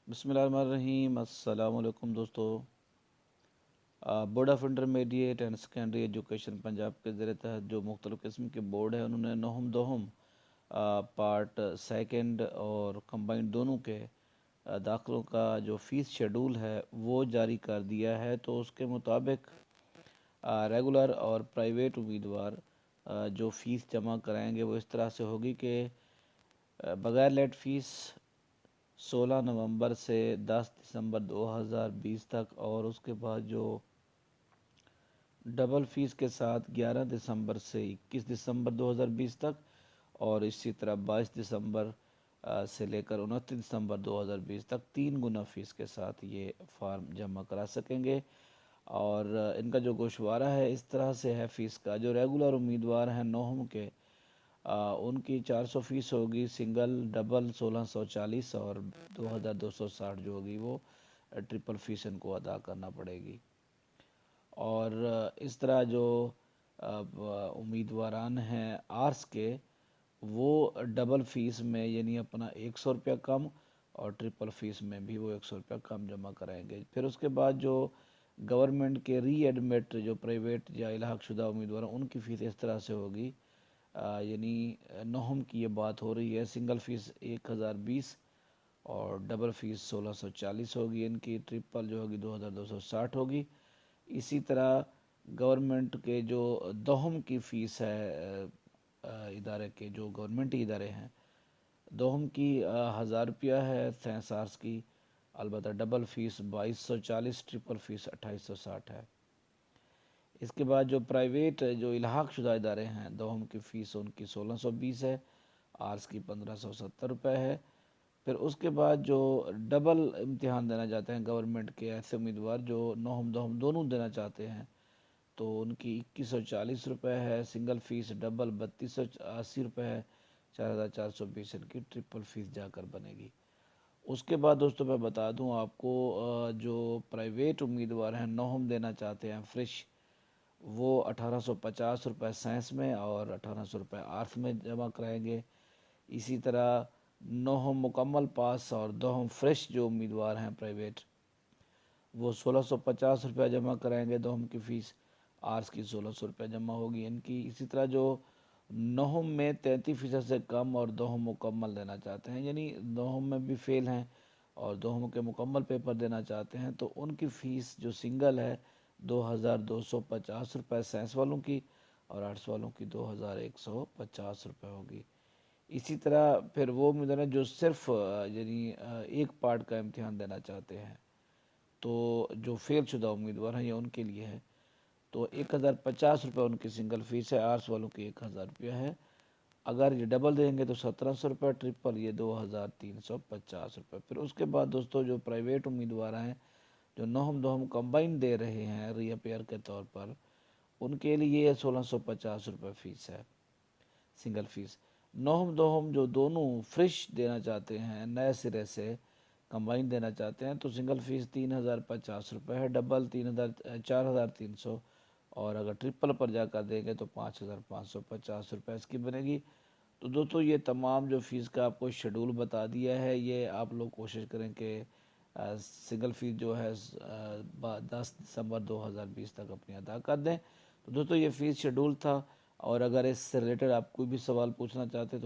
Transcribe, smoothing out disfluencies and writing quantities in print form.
बिस्मिल्लाहिर्रहमानिर्रहीम। अस्सलाम वालेकुम दोस्तों। Board of intermediate and secondary education Punjab के ज़रिए तहत जो मुख्तलिफ़ किस्म के बोर्ड है उन्होंने नोहम दोहम पार्ट सेकंड और कंबाइंड दोनों के दाखिलों का जो फ़ीस शेड्यूल है वो जारी कर दिया है। तो उसके मुताबिक रेगुलर और प्राइवेट उम्मीदवार जो फ़ीस जमा कराएंगे वो इस तरह से होगी कि बग़ैर लेट फ़ीस 16 नवंबर से 10 दिसंबर 2020 तक, और उसके बाद जो डबल फ़ीस के साथ 11 दिसंबर से 21 दिसंबर 2020 तक, और इसी तरह 22 दिसंबर से लेकर 29 दिसंबर 2020 तक 3 गुना फ़ीस के साथ ये फार्म जमा करा सकेंगे। और इनका जो गोशवारा है इस तरह से है फ़ीस का। जो रेगुलर उम्मीदवार हैं नोहम के, उनकी 400 फ़ीस होगी, सिंगल डबल 1640, और 2260 जो होगी वो ट्रिपल फ़ीस इनको अदा करना पड़ेगी। और इस तरह जो उम्मीदवारान हैं आर्ट्स के, वो डबल फ़ीस में यानी अपना 100 रुपया कम, और ट्रिपल फ़ीस में भी वो 100 रुपया कम जमा कराएंगे। फिर उसके बाद जो गवर्नमेंट के री एडमिट जो प्राइवेट या इल्हाक शुदा उम्मीदवार हैं उनकी फ़ीस इस तरह से होगी, यानी नोहम की ये बात हो रही है। सिंगल फ़ीस 1020 और डबल फ़ीस 1640 होगी इनकी, ट्रिपल जो होगी 2260 होगी। इसी तरह गवर्नमेंट के जो दोहम की फ़ीस है, इदारे के जो गवर्नमेंटी इदारे हैं, दोहम की 1000 रुपया है साइंस आर्ट्स की, अलबत्ता डबल फ़ीस 2240, ट्रिपल फ़ीस 2860 है। इसके बाद जो प्राइवेट जो इल्हाक शुदा इदारे हैं, दोहम की फ़ीस उनकी 1620 है, आर्ट्स की 1570 रुपये है। फिर उसके बाद जो डबल इम्तिहान देना चाहते हैं गवर्नमेंट के ऐसे उम्मीदवार जो नोहम दोहम दोनों देना चाहते हैं, तो उनकी 2140 रुपये है सिंगल फ़ीस, डबल 3280 रुपये है, 4420 इनकी ट्रिपल फ़ीस जाकर बनेगी। उसके बाद दोस्तों मैं बता दूं आपको, जो प्राइवेट उम्मीदवार हैं नोहम देना चाहते हैं फ्रेश, वो 1850 रुपये साइंस में और 1800 रुपये आर्ट्स में जमा कराएंगे। इसी तरह नोहम मुकम्मल पास और दोहम फ्रेश जो उम्मीदवार हैं प्राइवेट, वो 1650 रुपया जमा कराएंगे दोहम की फ़ीस, आर्ट्स की 1600 रुपया जमा होगी इनकी। इसी तरह जो नोहम में 33% से कम और दोहम मुकम्मल देना चाहते हैं, यानी दोहम में भी फ़ेल हैं और दोहम के मुकम्मल पेपर देना चाहते हैं, तो उनकी फ़ीस जो सिंगल है 2250 रुपये साइंस वालों की, और आर्ट्स वालों की 2150 रुपये होगी। इसी तरह फिर वो उम्मीदवार हैं जो सिर्फ यानी एक पार्ट का इम्तिहान देना चाहते हैं, तो जो फेल शुदा उम्मीदवार हैं ये उनके लिए है, तो 1050 रुपये उनकी सिंगल फ़ीस है। आर्ट्स वालों की 1000 रुपया है। अगर ये डबल देंगे तो 1700 रुपये, ट्रिपल ये 2350 रुपये। फिर उसके बाद दोस्तों जो प्राइवेट उम्मीदवार हैं जो नोहम दोहम कंबाइन दे रहे हैं रीअपेयर के तौर पर, उनके लिए 1650 रुपये फ़ीस है सिंगल फ़ीस। नोहम दोहम जो दोनों फ्रेश देना चाहते हैं, नए सिरे से कंबाइन देना चाहते हैं, तो सिंगल फ़ीस 3050 रुपये है, डबल 4300, और अगर ट्रिपल पर जाकर देंगे तो 5550 रुपये इसकी बनेगी। तो दोस्तों ये तमाम जो फ़ीस का आपको शेड्यूल बता दिया है, ये आप लोग कोशिश करें कि सिंगल फ़ीस जो है 10 दिसंबर 2020 तक अपनी अदा कर दें। तो दोस्तों ये फ़ीस शेड्यूल था, और अगर इससे रिलेटेड आप कोई भी सवाल पूछना चाहते तो